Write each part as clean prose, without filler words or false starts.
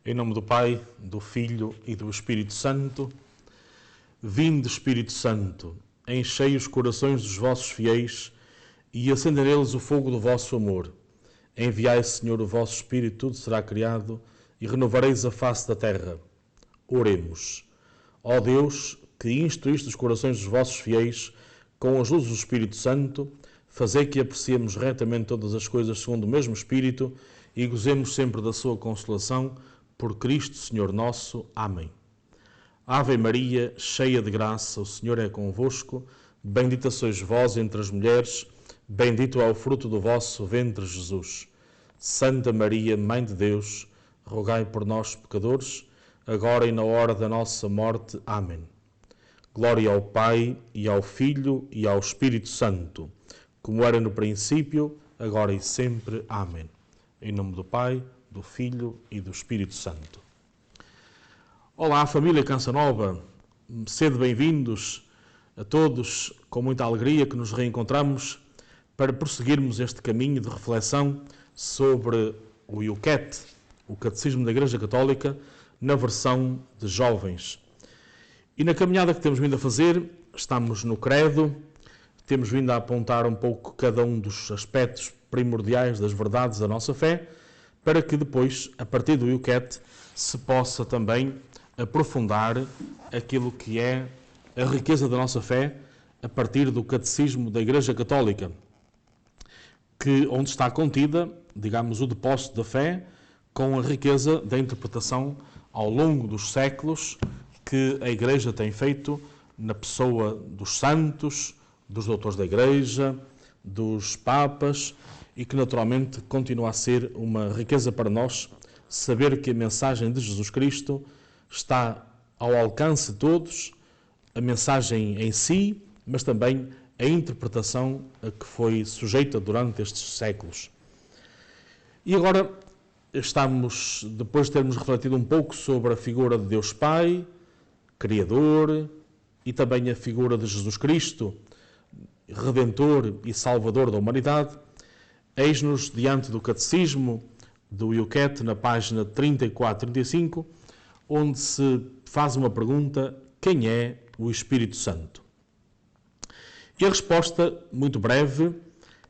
Em nome do Pai, do Filho e do Espírito Santo. Vinde, Espírito Santo, enchei os corações dos vossos fiéis e acendei neles o fogo do vosso amor. Enviai, Senhor, o vosso Espírito, tudo será criado e renovareis a face da terra. Oremos. Ó Deus, que instruíste os corações dos vossos fiéis com as luzes do Espírito Santo, fazei que apreciemos retamente todas as coisas segundo o mesmo Espírito e gozemos sempre da sua consolação. Por Cristo, Senhor nosso. Amém. Ave Maria, cheia de graça, o Senhor é convosco. Bendita sois vós entre as mulheres, bendito é o fruto do vosso ventre, Jesus. Santa Maria, Mãe de Deus, rogai por nós, pecadores, agora e na hora da nossa morte. Amém. Glória ao Pai, e ao Filho, e ao Espírito Santo, como era no princípio, agora e sempre. Amém. Em nome do Pai, do Filho e do Espírito Santo. Olá, família Canção Nova. Sede bem-vindos a todos, com muita alegria que nos reencontramos para prosseguirmos este caminho de reflexão sobre o IUCAT, o Catecismo da Igreja Católica, na versão de jovens. E na caminhada que temos vindo a fazer, estamos no Credo, temos vindo a apontar um pouco cada um dos aspectos primordiais das verdades da nossa fé, para que depois, a partir do IUCAT, se possa também aprofundar aquilo que é a riqueza da nossa fé a partir do Catecismo da Igreja Católica, onde está contida, digamos, o depósito da fé com a riqueza da interpretação ao longo dos séculos que a Igreja tem feito na pessoa dos santos, dos doutores da Igreja, dos papas, e que naturalmente continua a ser uma riqueza para nós saber que a mensagem de Jesus Cristo está ao alcance de todos, a mensagem em si, mas também a interpretação a que foi sujeita durante estes séculos. E agora estamos, depois de termos refletido um pouco sobre a figura de Deus Pai, Criador, e também a figura de Jesus Cristo, Redentor e Salvador da humanidade, eis-nos diante do Catecismo do IUCAT, na página 34-35, onde se faz uma pergunta: quem é o Espírito Santo? E a resposta, muito breve,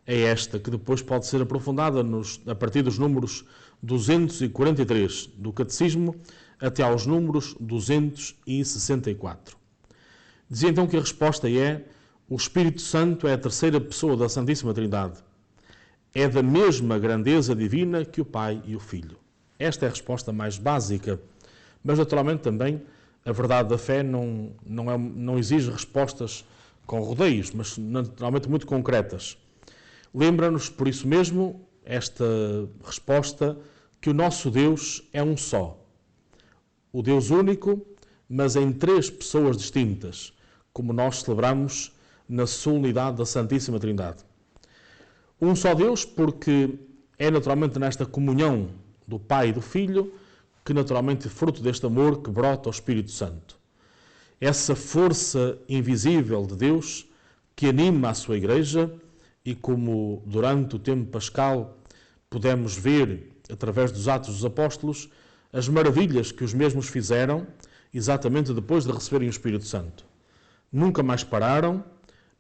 é esta, que depois pode ser aprofundada a partir dos números 243 do Catecismo até aos números 264. Dizia então que a resposta é: o Espírito Santo é a terceira pessoa da Santíssima Trindade. É da mesma grandeza divina que o Pai e o Filho. Esta é a resposta mais básica, mas naturalmente também a verdade da fé não exige respostas com rodeios, mas naturalmente muito concretas. Lembra-nos, por isso mesmo, esta resposta, que o nosso Deus é um só. O Deus único, mas em três pessoas distintas, como nós celebramos na solenidade da Santíssima Trindade. Um só Deus, porque é naturalmente nesta comunhão do Pai e do Filho que naturalmente é fruto deste amor que brota ao Espírito Santo. Essa força invisível de Deus que anima a sua Igreja e, como durante o tempo pascal pudemos ver, através dos Atos dos Apóstolos, as maravilhas que os mesmos fizeram exatamente depois de receberem o Espírito Santo. Nunca mais pararam,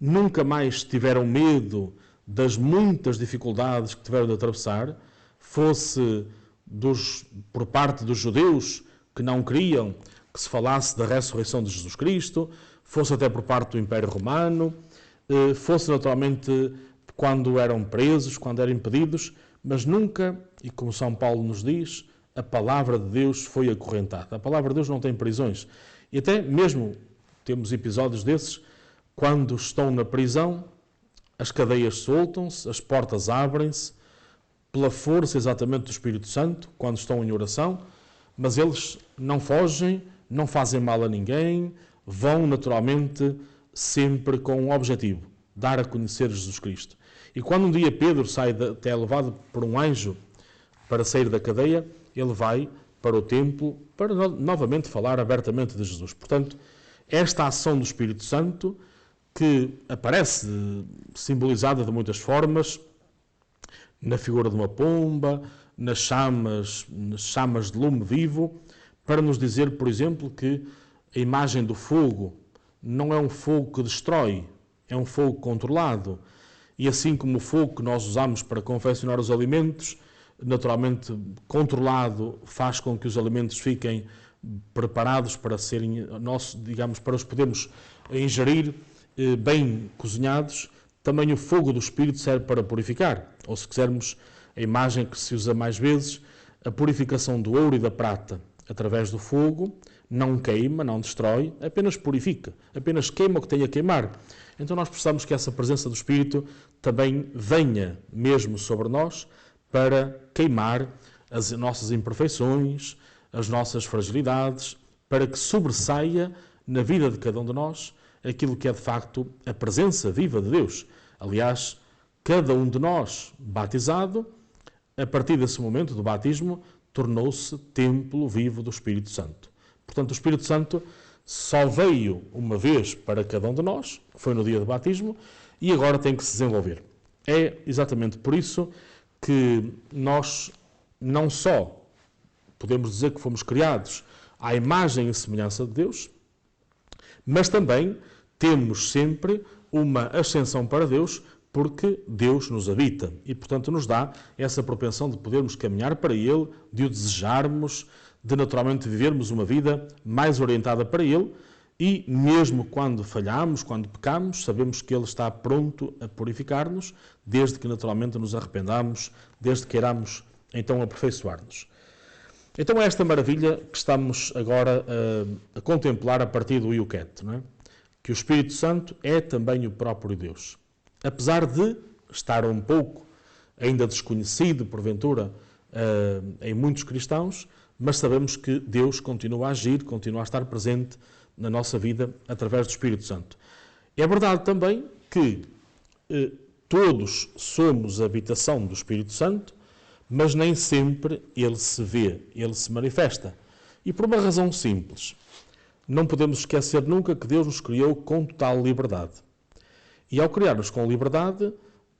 nunca mais tiveram medo das muitas dificuldades que tiveram de atravessar, fosse por parte dos judeus que não queriam que se falasse da ressurreição de Jesus Cristo, fosse até por parte do Império Romano, fosse naturalmente quando eram presos, quando eram impedidos, mas nunca, e como São Paulo nos diz, a palavra de Deus foi acorrentada. A palavra de Deus não tem prisões. E até mesmo temos episódios desses, quando estão na prisão, as cadeias soltam-se, as portas abrem-se, pela força exatamente do Espírito Santo, quando estão em oração, mas eles não fogem, não fazem mal a ninguém, vão naturalmente sempre com um objetivo: dar a conhecer Jesus Cristo. E quando um dia Pedro até levado por um anjo para sair da cadeia, ele vai para o templo para novamente falar abertamente de Jesus. Portanto, esta ação do Espírito Santo, que aparece simbolizada de muitas formas, na figura de uma pomba, nas chamas de lume vivo, para nos dizer, por exemplo, que a imagem do fogo não é um fogo que destrói, é um fogo controlado. E assim como o fogo que nós usamos para confeccionar os alimentos, naturalmente controlado, faz com que os alimentos fiquem preparados para serem nossos, digamos, para os podermos ingerir bem cozinhados, também o fogo do Espírito serve para purificar. Ou se quisermos, a imagem que se usa mais vezes, a purificação do ouro e da prata através do fogo, não queima, não destrói, apenas purifica, apenas queima o que tem a queimar. Então nós precisamos que essa presença do Espírito também venha mesmo sobre nós para queimar as nossas imperfeições, as nossas fragilidades, para que sobressaia na vida de cada um de nós aquilo que é de facto a presença viva de Deus. Aliás, cada um de nós batizado, a partir desse momento do batismo, tornou-se templo vivo do Espírito Santo. Portanto, o Espírito Santo só veio uma vez para cada um de nós, que foi no dia do batismo, e agora tem que se desenvolver. É exatamente por isso que nós não só podemos dizer que fomos criados à imagem e semelhança de Deus, mas também temos sempre uma ascensão para Deus, porque Deus nos habita e, portanto, nos dá essa propensão de podermos caminhar para Ele, de o desejarmos, de naturalmente vivermos uma vida mais orientada para Ele e, mesmo quando falhamos, quando pecamos, sabemos que Ele está pronto a purificar-nos, desde que naturalmente nos arrependamos, desde que queiramos então aperfeiçoar-nos. Então é esta maravilha que estamos agora a contemplar a partir do Yucat, não é? Que o Espírito Santo é também o próprio Deus. Apesar de estar um pouco ainda desconhecido, porventura, em muitos cristãos, mas sabemos que Deus continua a agir, continua a estar presente na nossa vida através do Espírito Santo. É verdade também que todos somos a habitação do Espírito Santo, mas nem sempre ele se vê, ele se manifesta. E por uma razão simples. Não podemos esquecer nunca que Deus nos criou com total liberdade. E ao criar-nos com liberdade,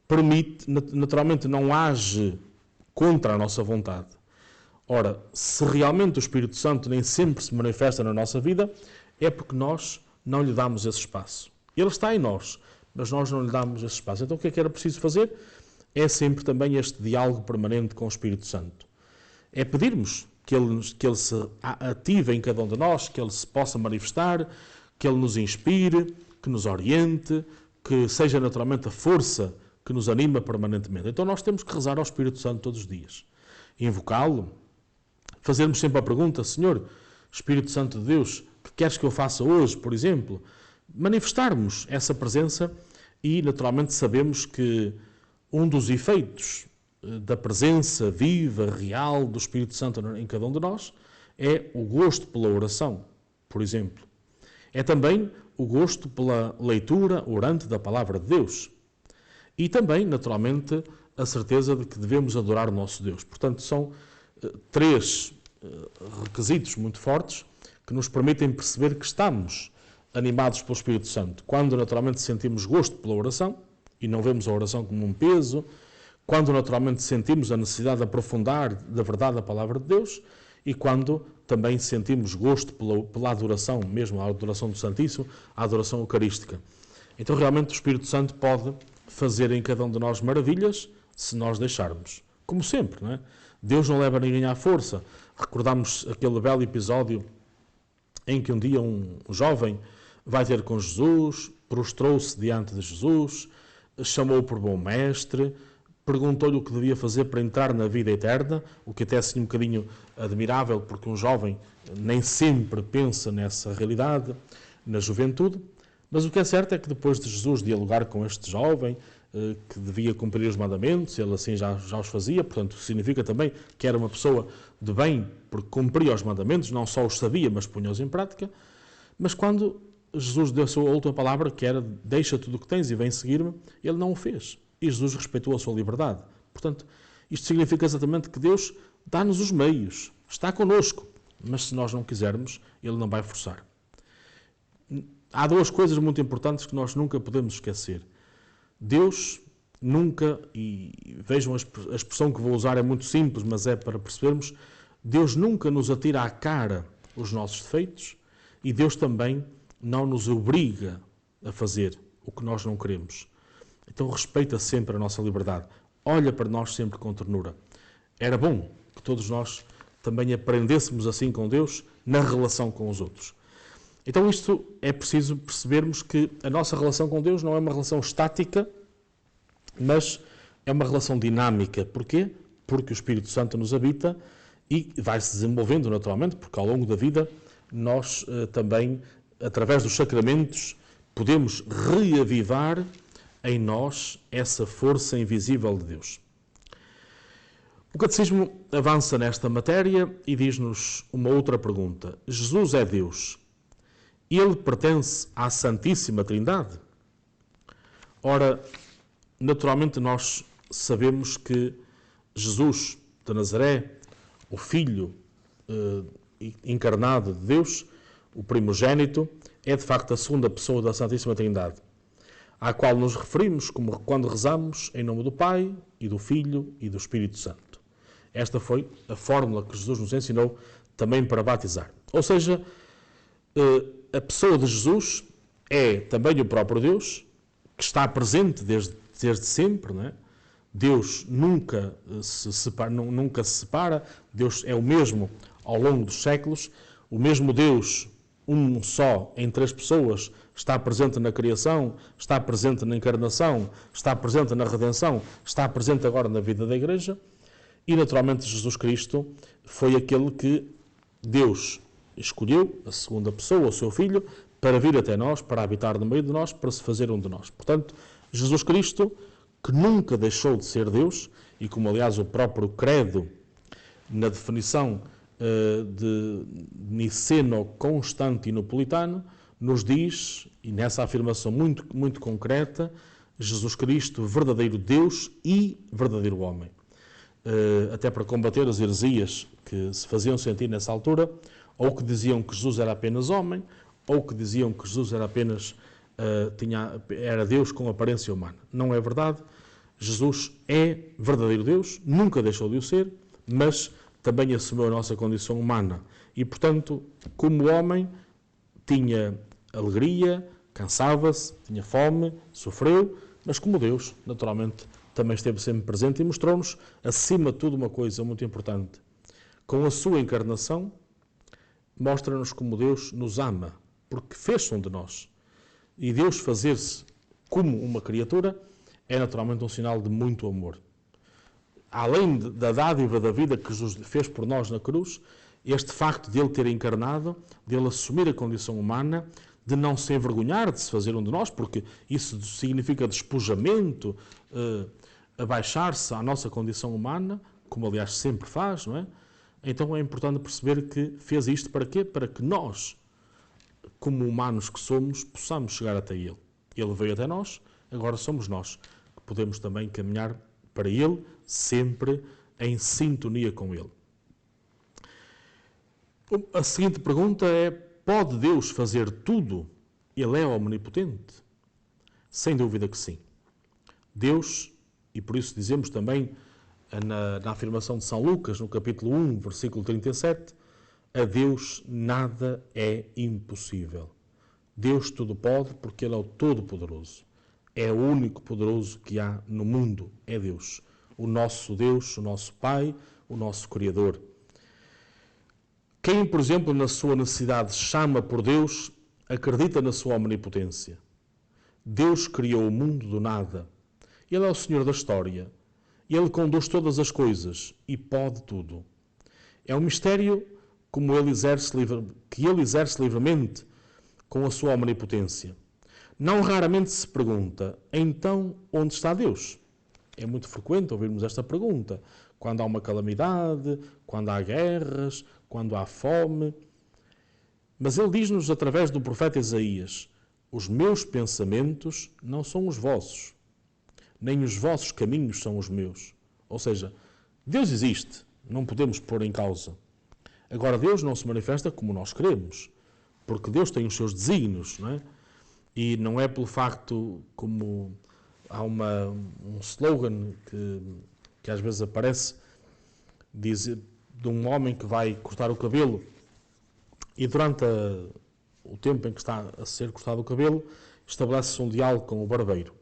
permite, naturalmente não age contra a nossa vontade. Ora, se realmente o Espírito Santo nem sempre se manifesta na nossa vida, é porque nós não lhe damos esse espaço. Ele está em nós, mas nós não lhe damos esse espaço. Então o que é que era preciso fazer? É sempre também este diálogo permanente com o Espírito Santo. É pedirmos que ele se ative em cada um de nós, que ele se possa manifestar, que ele nos inspire, que nos oriente, que seja naturalmente a força que nos anima permanentemente. Então nós temos que rezar ao Espírito Santo todos os dias. Invocá-lo, fazermos sempre a pergunta: Senhor, Espírito Santo de Deus, que queres que eu faça hoje, por exemplo? Manifestarmos essa presença e naturalmente sabemos que um dos efeitos da presença viva, real do Espírito Santo em cada um de nós é o gosto pela oração, por exemplo. É também o gosto pela leitura orante da Palavra de Deus. E também, naturalmente, a certeza de que devemos adorar o nosso Deus. Portanto, são três requisitos muito fortes que nos permitem perceber que estamos animados pelo Espírito Santo. Quando, naturalmente, sentimos gosto pela oração, e não vemos a oração como um peso, quando, naturalmente, sentimos a necessidade de aprofundar da verdade a Palavra de Deus, e quando também sentimos gosto pela adoração, mesmo a adoração do Santíssimo, a adoração eucarística. Então, realmente, o Espírito Santo pode fazer em cada um de nós maravilhas, se nós deixarmos. Como sempre, não é? Deus não leva ninguém à força. Recordamos aquele belo episódio em que um dia um jovem vai ter com Jesus, prostrou-se diante de Jesus, chamou-o por bom mestre, perguntou-lhe o que devia fazer para entrar na vida eterna, o que até é assim um bocadinho admirável, porque um jovem nem sempre pensa nessa realidade, na juventude. Mas o que é certo é que depois de Jesus dialogar com este jovem, que devia cumprir os mandamentos, ele assim já os fazia, portanto significa também que era uma pessoa de bem, porque cumpria os mandamentos, não só os sabia, mas punha-os em prática. Mas quando Jesus deu a sua última palavra, que era: deixa tudo o que tens e vem seguir-me, ele não o fez. E Jesus respeitou a sua liberdade. Portanto, isto significa exatamente que Deus dá-nos os meios, está connosco, mas se nós não quisermos, ele não vai forçar. Há duas coisas muito importantes que nós nunca podemos esquecer. Deus nunca, e vejam a expressão que vou usar é muito simples, mas é para percebermos, Deus nunca nos atira à cara os nossos defeitos e Deus também não nos obriga a fazer o que nós não queremos. Então respeita sempre a nossa liberdade. Olha para nós sempre com ternura. Era bom que todos nós também aprendêssemos assim com Deus na relação com os outros. Então isto é preciso percebermos que a nossa relação com Deus não é uma relação estática, mas é uma relação dinâmica. Porquê? Porque o Espírito Santo nos habita e vai-se desenvolvendo naturalmente, porque ao longo da vida nós também, através dos sacramentos, podemos reavivar em nós essa força invisível de Deus. O Catecismo avança nesta matéria e diz-nos uma outra pergunta. Jesus é Deus. Ele pertence à Santíssima Trindade? Ora, naturalmente nós sabemos que Jesus de Nazaré, o Filho encarnado de Deus, o primogênito, é de facto a segunda pessoa da Santíssima Trindade, à qual nos referimos como quando rezamos em nome do Pai e do Filho e do Espírito Santo. Esta foi a fórmula que Jesus nos ensinou também para batizar. Ou seja, a pessoa de Jesus é também o próprio Deus, que está presente desde sempre, não é? Deus nunca se separa, Deus é o mesmo ao longo dos séculos, o mesmo Deus, um só, em três pessoas, está presente na criação, está presente na encarnação, está presente na redenção, está presente agora na vida da Igreja, e naturalmente Jesus Cristo foi aquele que Deus escolheu, a segunda pessoa, o seu Filho, para vir até nós, para habitar no meio de nós, para se fazer um de nós. Portanto, Jesus Cristo, que nunca deixou de ser Deus, e como aliás o próprio credo, na definição de Niceno-Constantinopolitano, nos diz, e nessa afirmação muito, muito concreta, Jesus Cristo, verdadeiro Deus e verdadeiro homem. Até para combater as heresias que se faziam sentir nessa altura, ou que diziam que Jesus era apenas homem, ou que diziam que Jesus era apenas era Deus com aparência humana. Não é verdade. Jesus é verdadeiro Deus, nunca deixou de o ser, mas também assumiu a nossa condição humana. E, portanto, como homem, tinha alegria, cansava-se, tinha fome, sofreu, mas como Deus, naturalmente, também esteve sempre presente e mostrou-nos, acima de tudo, uma coisa muito importante. Com a sua encarnação, mostra-nos como Deus nos ama, porque fez-se um de nós. E Deus fazer-se como uma criatura é naturalmente um sinal de muito amor. Além da dádiva da vida que Jesus fez por nós na cruz, este facto de Ele ter encarnado, de Ele assumir a condição humana, de não se envergonhar de se fazer um de nós, porque isso significa despojamento, abaixar-se à nossa condição humana, como aliás sempre faz, não é? Então é importante perceber que fez isto para quê? Para que nós, como humanos que somos, possamos chegar até Ele. Ele veio até nós, agora somos nós que podemos também caminhar para Ele, sempre em sintonia com Ele. A seguinte pergunta é: pode Deus fazer tudo? Ele é omnipotente? Sem dúvida que sim. Deus, e por isso dizemos também na afirmação de São Lucas, no capítulo 1, versículo 37, a Deus nada é impossível. Deus tudo pode porque Ele é o Todo-Poderoso. É o único poderoso que há no mundo, é Deus. O nosso Deus, o nosso Pai, o nosso Criador. Quem, por exemplo, na sua necessidade chama por Deus, acredita na sua omnipotência. Deus criou o mundo do nada. Ele é o Senhor da história. Ele conduz todas as coisas e pode tudo. É um mistério como que Ele exerce livremente com a sua omnipotência. Não raramente se pergunta, então, onde está Deus? É muito frequente ouvirmos esta pergunta. Quando há uma calamidade, quando há guerras, quando há fome. Mas Ele diz-nos através do profeta Isaías: os meus pensamentos não são os vossos, nem os vossos caminhos são os meus. Ou seja, Deus existe, não podemos pôr em causa. Agora, Deus não se manifesta como nós queremos, porque Deus tem os seus desígnios, não é? E não é pelo facto, como há um slogan que às vezes aparece, diz de um homem que vai cortar o cabelo e durante o tempo em que está a ser cortado o cabelo, estabelece-se um diálogo com o barbeiro.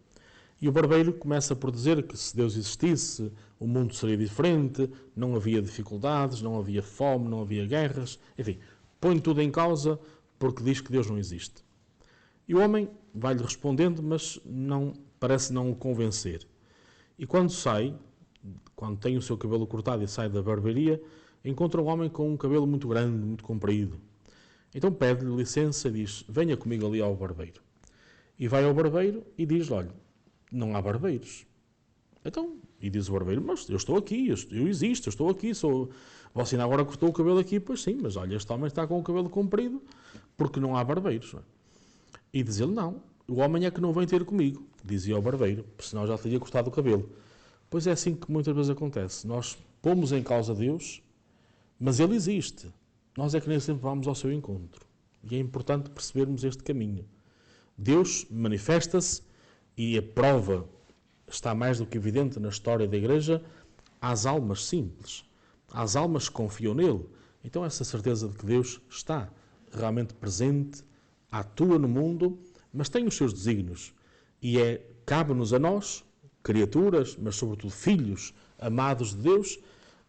E o barbeiro começa por dizer que se Deus existisse, o mundo seria diferente, não havia dificuldades, não havia fome, não havia guerras, enfim, põe tudo em causa porque diz que Deus não existe. E o homem vai-lhe respondendo, mas parece não o convencer. E quando tem o seu cabelo cortado e sai da barbearia, encontra um homem com um cabelo muito grande, muito comprido. Então pede-lhe licença e diz, venha comigo ali ao barbeiro. E vai ao barbeiro e diz, olha, não há barbeiros. Então, e diz o barbeiro, mas eu estou aqui, eu existo, eu estou aqui, você ainda agora cortou o cabelo aqui, pois sim, mas olha, este homem está com o cabelo comprido porque não há barbeiros. Não é? E diz ele, não, o homem é que não vem ter comigo, dizia o barbeiro, senão já teria cortado o cabelo. Pois é assim que muitas vezes acontece, nós pomos em causa Deus, mas Ele existe. Nós é que nem sempre vamos ao seu encontro. E é importante percebermos este caminho. Deus manifesta-se e a prova está mais do que evidente na história da Igreja às almas simples, às almas que confiam nele. Então essa certeza de que Deus está realmente presente, atua no mundo, mas tem os seus desígnios. E cabe-nos a nós, criaturas, mas sobretudo filhos amados de Deus,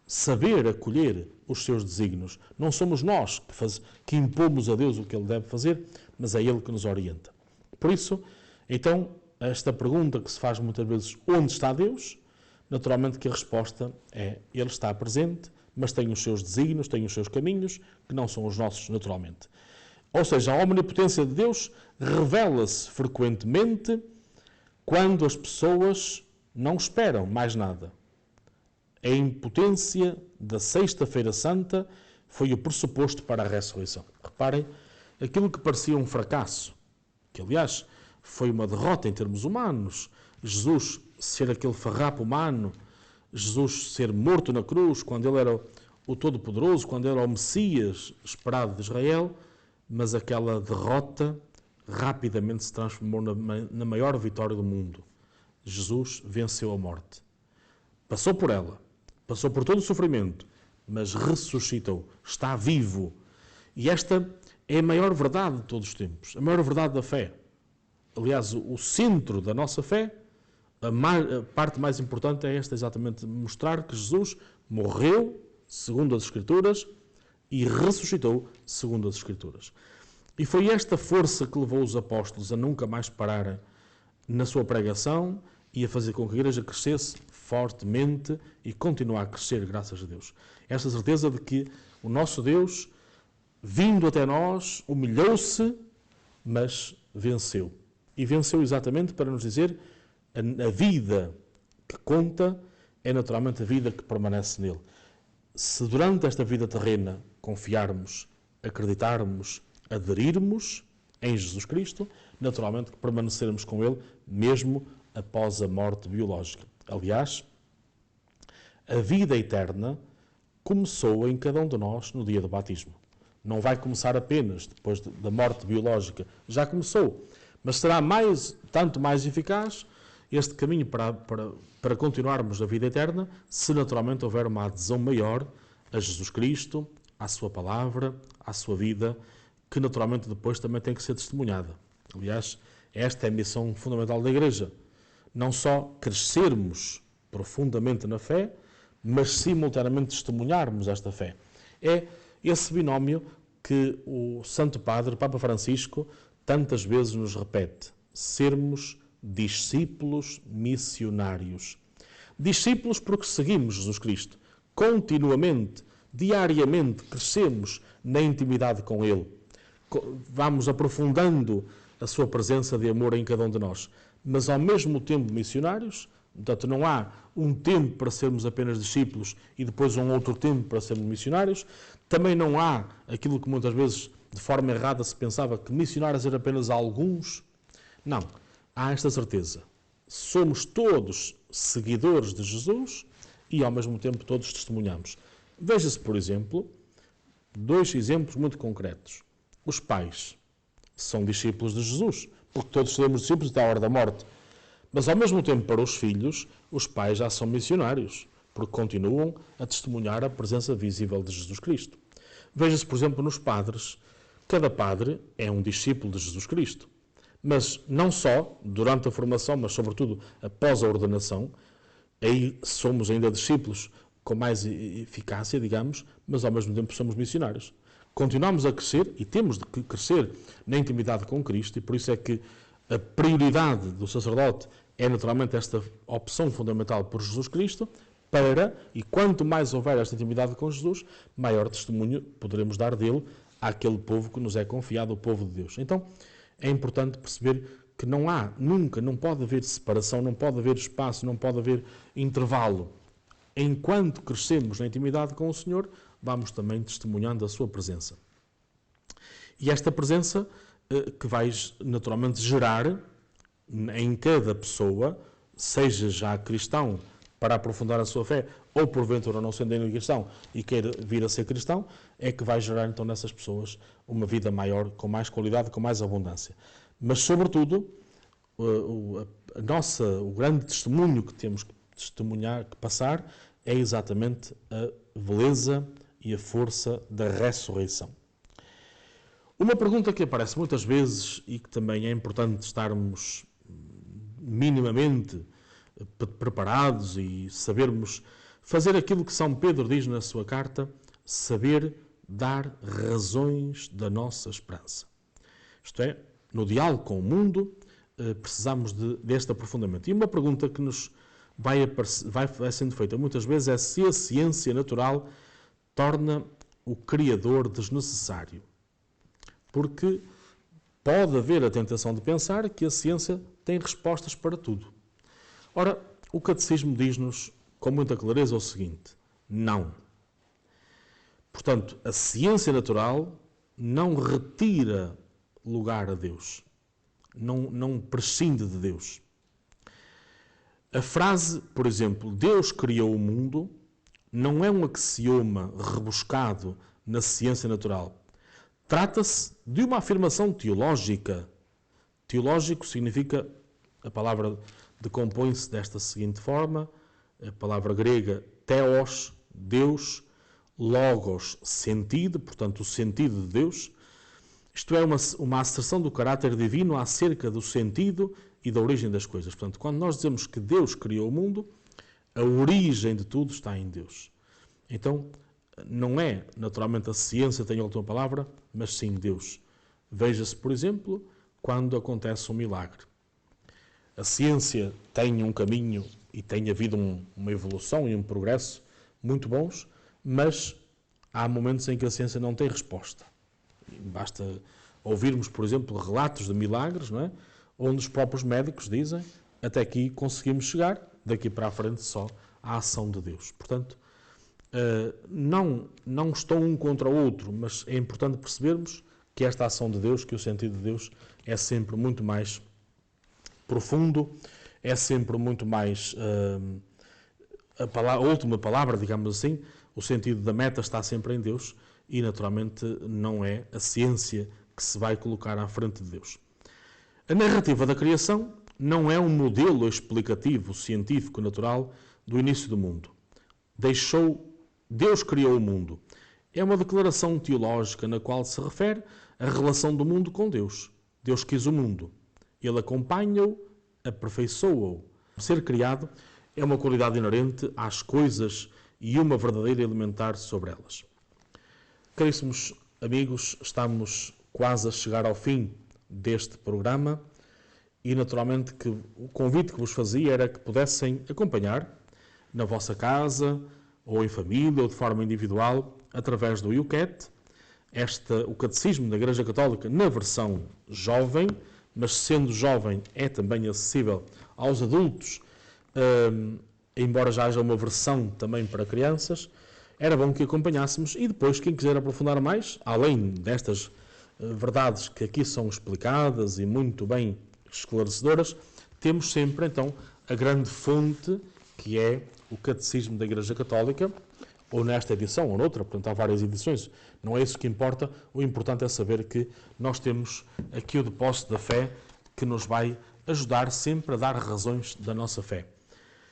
saber acolher os seus desígnios. Não somos nós que impomos a Deus o que Ele deve fazer, mas é Ele que nos orienta. Por isso, então, esta pergunta que se faz muitas vezes, onde está Deus? Naturalmente que a resposta é, Ele está presente, mas tem os seus desígnios, tem os seus caminhos, que não são os nossos naturalmente. Ou seja, a omnipotência de Deus revela-se frequentemente quando as pessoas não esperam mais nada. A impotência da Sexta-feira Santa foi o pressuposto para a ressurreição. Reparem, aquilo que parecia um fracasso, que aliás foi uma derrota em termos humanos, Jesus ser aquele farrapo humano, Jesus ser morto na cruz, quando ele era o Todo-Poderoso, quando era o Messias esperado de Israel, mas aquela derrota rapidamente se transformou na maior vitória do mundo. Jesus venceu a morte. Passou por ela, passou por todo o sofrimento, mas ressuscitou, está vivo. E esta é a maior verdade de todos os tempos, a maior verdade da fé. Aliás, o centro da nossa fé, a parte mais importante é esta, exatamente, mostrar que Jesus morreu, segundo as Escrituras, e ressuscitou, segundo as Escrituras. E foi esta força que levou os apóstolos a nunca mais pararem na sua pregação e a fazer com que a Igreja crescesse fortemente e continuar a crescer, graças a Deus. Esta certeza de que o nosso Deus, vindo até nós, humilhou-se, mas venceu. E venceu exatamente para nos dizer a vida que conta é naturalmente a vida que permanece nele. Se durante esta vida terrena confiarmos, acreditarmos, aderirmos em Jesus Cristo, naturalmente que permaneceremos com Ele mesmo após a morte biológica. Aliás, a vida eterna começou em cada um de nós no dia do batismo. Não vai começar apenas depois da morte biológica. Já começou, mas será tanto mais eficaz este caminho para continuarmos a vida eterna, se naturalmente houver uma adesão maior a Jesus Cristo, à sua palavra, à sua vida, que naturalmente depois também tem que ser testemunhada. Aliás, esta é a missão fundamental da Igreja. Não só crescermos profundamente na fé, mas simultaneamente testemunharmos esta fé. É esse binómio que o Santo Padre, Papa Francisco, tantas vezes nos repete. Sermos discípulos missionários. Discípulos porque seguimos Jesus Cristo. Continuamente, diariamente, crescemos na intimidade com Ele. Vamos aprofundando a sua presença de amor em cada um de nós. Mas ao mesmo tempo missionários, portanto não há um tempo para sermos apenas discípulos e depois um outro tempo para sermos missionários. Também não há aquilo que muitas vezes de forma errada se pensava que missionários eram apenas alguns. Não, há esta certeza. Somos todos seguidores de Jesus e ao mesmo tempo todos testemunhamos. Veja-se, por exemplo, dois exemplos muito concretos. Os pais são discípulos de Jesus, porque todos seremos discípulos até a hora da morte. Mas, ao mesmo tempo, para os filhos, os pais já são missionários, porque continuam a testemunhar a presença visível de Jesus Cristo. Veja-se, por exemplo, nos padres. Cada padre é um discípulo de Jesus Cristo. Mas não só durante a formação, mas sobretudo após a ordenação, aí somos ainda discípulos com mais eficácia, digamos, mas ao mesmo tempo somos missionários. Continuamos a crescer e temos de crescer na intimidade com Cristo, e por isso é que a prioridade do sacerdote é naturalmente esta opção fundamental por Jesus Cristo, e quanto mais houver esta intimidade com Jesus, maior testemunho poderemos dar dele àquele povo que nos é confiado, o povo de Deus. Então, é importante perceber que não pode haver separação, não pode haver espaço, não pode haver intervalo. Enquanto crescemos na intimidade com o Senhor, vamos também testemunhando a sua presença. E esta presença que vai naturalmente gerar em cada pessoa, seja já cristão para aprofundar a sua fé, ou porventura não sendo ainda cristão e queira vir a ser cristão, é que vai gerar então nessas pessoas uma vida maior, com mais qualidade, com mais abundância. Mas, sobretudo, o grande testemunho que temos que testemunhar, que passar, é exatamente a beleza e a força da ressurreição. Uma pergunta que aparece muitas vezes e que também é importante estarmos minimamente preparados e sabermos fazer aquilo que São Pedro diz na sua carta, saber dar razões da nossa esperança. Isto é, no diálogo com o mundo, precisamos deste aprofundamento. E uma pergunta que nos vai sendo feita muitas vezes é se a ciência natural torna o Criador desnecessário. Porque pode haver a tentação de pensar que a ciência tem respostas para tudo. Ora, o Catecismo diz-nos com muita clareza o seguinte: não. Portanto, a ciência natural não retira lugar a Deus. Não prescinde de Deus. A frase, por exemplo, Deus criou o mundo, não é um axioma rebuscado na ciência natural. Trata-se de uma afirmação teológica. Teológico significa, a palavra decompõe-se desta seguinte forma, a palavra grega theos, Deus, logos, sentido, portanto o sentido de Deus. Isto é uma asserção do caráter divino acerca do sentido e da origem das coisas. Portanto, quando nós dizemos que Deus criou o mundo, a origem de tudo está em Deus. Então, não é naturalmente a ciência que tem a última palavra, mas sim Deus. Veja-se, por exemplo, quando acontece um milagre. A ciência tem um caminho e tem havido uma evolução e um progresso muito bons, mas há momentos em que a ciência não tem resposta. Basta ouvirmos, por exemplo, relatos de milagres, não é? Onde os próprios médicos dizem até aqui conseguimos chegar, daqui para a frente só a ação de Deus. Portanto, não estão um contra o outro, mas é importante percebermos que esta ação de Deus, que o sentido de Deus é sempre muito mais profundo, é sempre muito mais a última palavra, digamos assim, o sentido da meta está sempre em Deus e naturalmente não é a ciência que se vai colocar à frente de Deus. A narrativa da criação não é um modelo explicativo, científico, natural do início do mundo. Deus criou o mundo. É uma declaração teológica na qual se refere a relação do mundo com Deus. Deus quis o mundo. Ele acompanha-o, aperfeiçoa-o. Ser criado é uma qualidade inerente às coisas e uma verdadeira elementar sobre elas. Caríssimos amigos, estamos quase a chegar ao fim deste programa e naturalmente que o convite que vos fazia era que pudessem acompanhar na vossa casa ou em família ou de forma individual através do YouCat o Catecismo da Igreja Católica na versão jovem, mas sendo jovem é também acessível aos adultos, embora já haja uma versão também para crianças. Era bom que acompanhássemos e depois quem quiser aprofundar mais, além destas verdades que aqui são explicadas e muito bem esclarecedoras, temos sempre então a grande fonte que é o Catecismo da Igreja Católica, ou nesta edição ou noutra, portanto há várias edições, não é isso que importa, o importante é saber que nós temos aqui o depósito da fé que nos vai ajudar sempre a dar razões da nossa fé.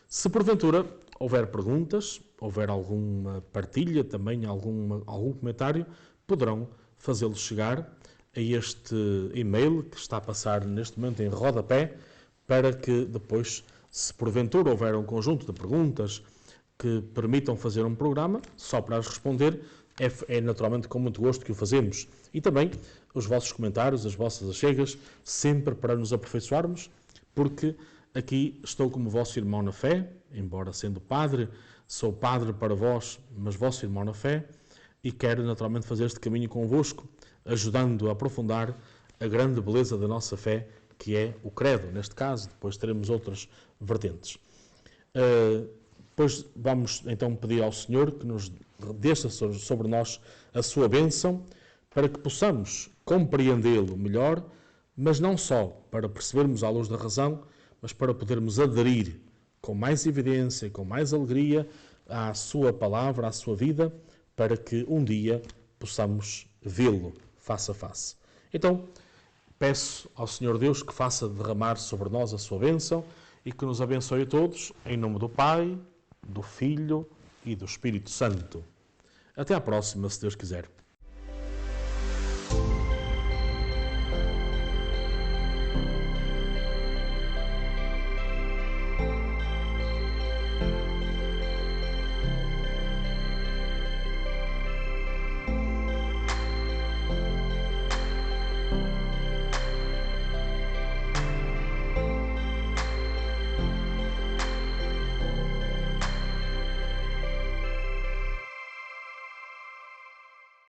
Se porventura houver perguntas, houver alguma partilha também, algum comentário, poderão fazê-lo chegar a este e-mail que está a passar neste momento em rodapé, para que depois, se porventura houver um conjunto de perguntas que permitam fazer um programa, só para as responder, é naturalmente com muito gosto que o fazemos. E também os vossos comentários, as vossas achegas, sempre para nos aperfeiçoarmos, porque aqui estou como vosso irmão na fé, embora sendo padre, sou padre para vós, mas vosso irmão na fé, e quero naturalmente fazer este caminho convosco, ajudando a aprofundar a grande beleza da nossa fé, que é o credo, neste caso. Depois teremos outras vertentes. Depois vamos então pedir ao Senhor que nos deixe sobre nós a sua bênção, para que possamos compreendê-lo melhor, mas não só para percebermos à luz da razão, mas para podermos aderir com mais evidência, com mais alegria à sua palavra, à sua vida, para que um dia possamos vê-lo face a face. Então, peço ao Senhor Deus que faça derramar sobre nós a sua bênção e que nos abençoe a todos, em nome do Pai, do Filho e do Espírito Santo. Até à próxima, se Deus quiser.